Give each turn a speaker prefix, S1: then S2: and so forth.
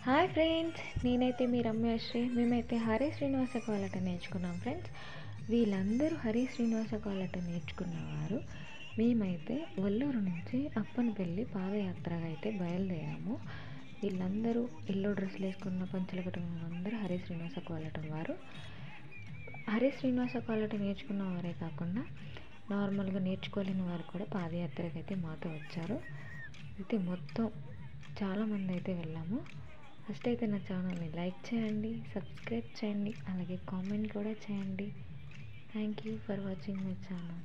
S1: Hi friends, నేనైతే మీ రమ్యశ్రీ. మేమైతే హరి శ్రీనివాస కోలాట నేర్చుకున్నాం ఫ్రెండ్స్. వీళ్ళందరూ హరి శ్రీనివాస కోలాట నేర్చుకున్నవారు. మేమైతే వల్లూరు నుంచి అప్పనపల్లి పాదయాత్రగా అయితే బయలుదేరాము. వీళ్ళందరూ ఎల్లో డ్రెస్సులు వేసుకున్న పంచలు కట్టుకున్న అందరూ హరి శ్రీనివాస కోలాటం వారు. హరి శ్రీనివాస కోలాట నేర్చుకున్న వారే కాకుండా నార్మల్గా నేర్చుకోలేని వారు కూడా పాదయాత్రకి అయితే మాతో వచ్చారు. అయితే మొత్తం చాలామంది అయితే వెళ్ళాము. ఫస్ట్ అయితే నా ఛానల్ని లైక్ చేయండి, సబ్స్క్రైబ్ చేయండి, అలాగే కామెంట్ కూడా చేయండి. Thank you for watching my channel.